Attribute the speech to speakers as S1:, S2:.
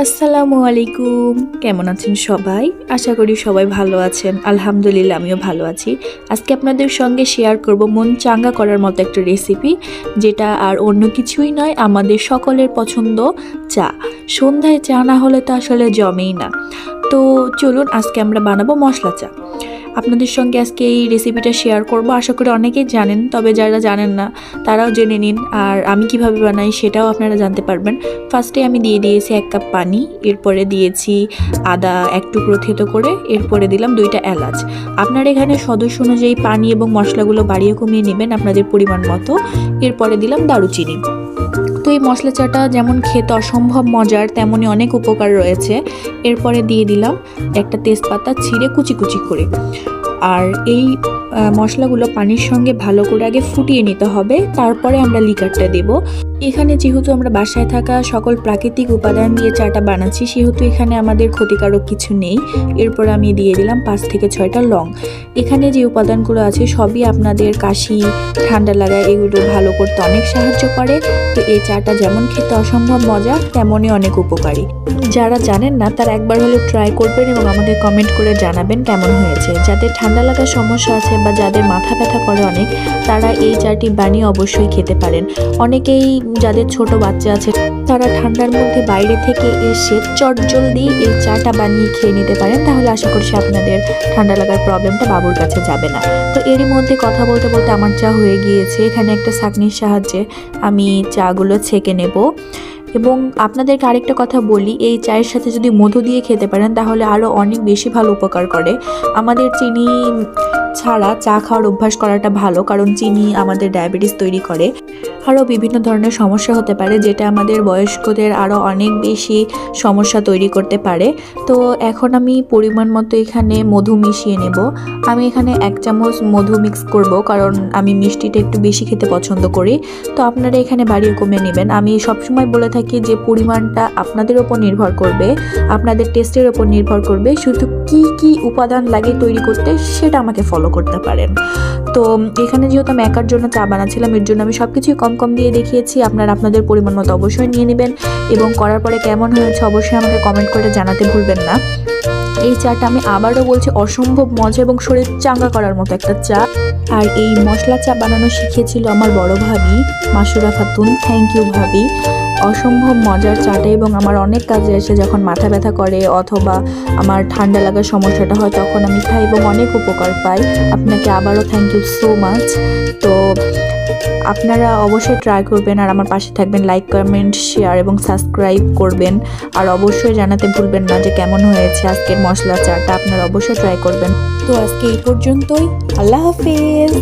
S1: আসসালামু আলাইকুম, কেমন আছেন সবাই? আশা করি সবাই ভালো আছেন। আলহামদুলিল্লাহ আমিও ভালো আছি। আজকে আপনাদের সঙ্গে শেয়ার করব মন চাঙ্গা করার মতো একটা রেসিপি, যেটা আর অন্য কিছুই নয়, আমাদের সকলের পছন্দ চা। সন্ধ্যায় চা না হলে তো আসলে জমেই না। তো চলুন আজকে আমরা বানাবো মশলা চা। আপনাদের সঙ্গে আজকে এই রেসিপিটা শেয়ার করব। আশা করি অনেকেই জানেন, তবে যারা জানেন না তারাও জেনে নিন। আর আমি কিভাবে বানাই সেটাও আপনারা জানতে পারবেন। ফার্স্টে আমি দিয়ে দিয়েছি 1 কাপ পানি, এরপরে দিয়েছি আদা 1 টুকরো থেতো করে, এরপরে দিলাম 2টা এলাচ। আপনারা এখানে সদস্য অনুযায়ী পানি এবং মশলাগুলো বাড়িয়ে কমিয়ে নেবেন আপনাদের পরিমাণ মতো। এরপরে দিলাম দারুচিনি। তো এই মশলা চাটা যেমন খেতে অসম্ভব মজার, তেমনই অনেক উপকার রয়েছে। এরপরে দিয়ে দিলাম একটা তেজপাতা ছিঁড়ে কুচি কুচি করে। আর এই মশলাগুলো পানির সঙ্গে ভালো করে আগে ফুটিয়ে নিতে হবে, তারপরে আমরা লিকারটা দেব। এখানে যেহেতু আমরা বাসায় থাকা সকল প্রাকৃতিক উপাদান দিয়ে চাটা বানাচ্ছি, সেহেতু এখানে আমাদের ক্ষতিকারক কিছু নেই। এরপর আমি দিয়ে দিলাম 5 থেকে 6টা লং। এখানে যে উপাদানগুলো আছে সবই আপনাদের কাশি, ঠান্ডা লাগা এগুলো ভালো করতে অনেক সাহায্য করে। তো এই চাটা যেমন খেতে অসম্ভব মজা, তেমনই অনেক উপকারী। যারা জানেন না তারা একবার হলে ট্রাই করবেন এবং আমাদের কমেন্ট করে জানাবেন কেমন হয়েছে। যাদের ঠান্ডা লাগার সমস্যা আছে বা যাদের মাথা ব্যথা করে অনেক, তারা এই চাটি বানিয়ে অবশ্যই খেতে পারেন। অনেকেই যাদের ছোট বাচ্চা আছে তারা ঠান্ডার মধ্যে বাইরে থেকে এসে চটজলদি এই চাটা বানিয়ে খেয়ে নিতে পারেন। তাহলে আশা করছি আপনাদের ঠান্ডা লাগার প্রবলেমটা বাবুর কাছে যাবে না। তো এরই মধ্যে কথা বলতে বলতে আমার চা হয়ে গিয়েছে। এখানে একটা ছাঁকনির সাহায্যে আমি চাগুলো ছেঁকে নেব। এবং আপনাদেরকে আরেকটা কথা বলি, এই চায়ের সাথে যদি মধু দিয়ে খেতে পারেন তাহলে আরও অনেক বেশি ভালো উপকার করে। আমাদের চিনি ছাড়া চা খাওয়ার অভ্যাস করাটা ভালো, কারণ চিনি আমাদের ডায়াবেটিস তৈরি করে। আরও বিভিন্ন ধরনের সমস্যা হতে পারে, যেটা আমাদের বয়স্কদের আরও অনেক বেশি সমস্যা তৈরি করতে পারে। তো এখন আমি পরিমাণ মতো এখানে মধু মিশিয়ে নেব। আমি এখানে 1 চামচ মধু মিক্স করব, কারণ আমি মিষ্টিটা একটু বেশি খেতে পছন্দ করি। তো আপনারা এখানে বাড়িয়ে কমিয়ে নেবেন। আমি সবসময় বলে থাকি যে পরিমাণটা আপনাদের ওপর নির্ভর করবে, আপনাদের টেস্টের ওপর নির্ভর করবে। শুধু কি কি উপাদান লাগে তৈরি করতে সেটা আমাকে ফলো করতে পারেন। তো এখানে যেহেতু আমি একার জন্য চা বানাচ্ছিলাম, এর জন্য আমি সব কিছুই কম কম দিয়ে দেখিয়েছি। আপনারা আপনাদের পরিমাণ মতো অবশ্যই নিয়ে নেবেন এবং করার পরে কেমন হয়েছে অবশ্যই আমাকে কমেন্ট করে জানাতে ভুলবেন না। এই চাটা আমি আবারও বলছি অসম্ভব মজা এবং শরীর চাঙ্গা করার মতো একটা চা। আর এই মশলা চা বানানো শিখিয়েছিল আমার বড় ভাবি মাসুরা খাতুন। থ্যাংক ইউ ভাবি। অসম্ভব মজার চাটা এবং আমার অনেক কাজে আসে। যখন মাথা ব্যথা করে অথবা আমার ঠান্ডা লাগার সমস্যাটা হয় তখন আমি খাই এবং অনেক উপকার পাই। আপনাকে আবারও থ্যাংক ইউ সো মাচ। তো আপনারা অবশ্যই ট্রাই করবেন আর আমার পাশে থাকবেন। লাইক, কমেন্ট, শেয়ার এবং সাবস্ক্রাইব করবেন। আর অবশ্যই জানাতে ভুলবেন না যে কেমন হয়েছে আজকের মশলা চাটা। আপনারা অবশ্যই ট্রাই করবেন। তো আজকে এই পর্যন্তই। আল্লাহ হাফেজ।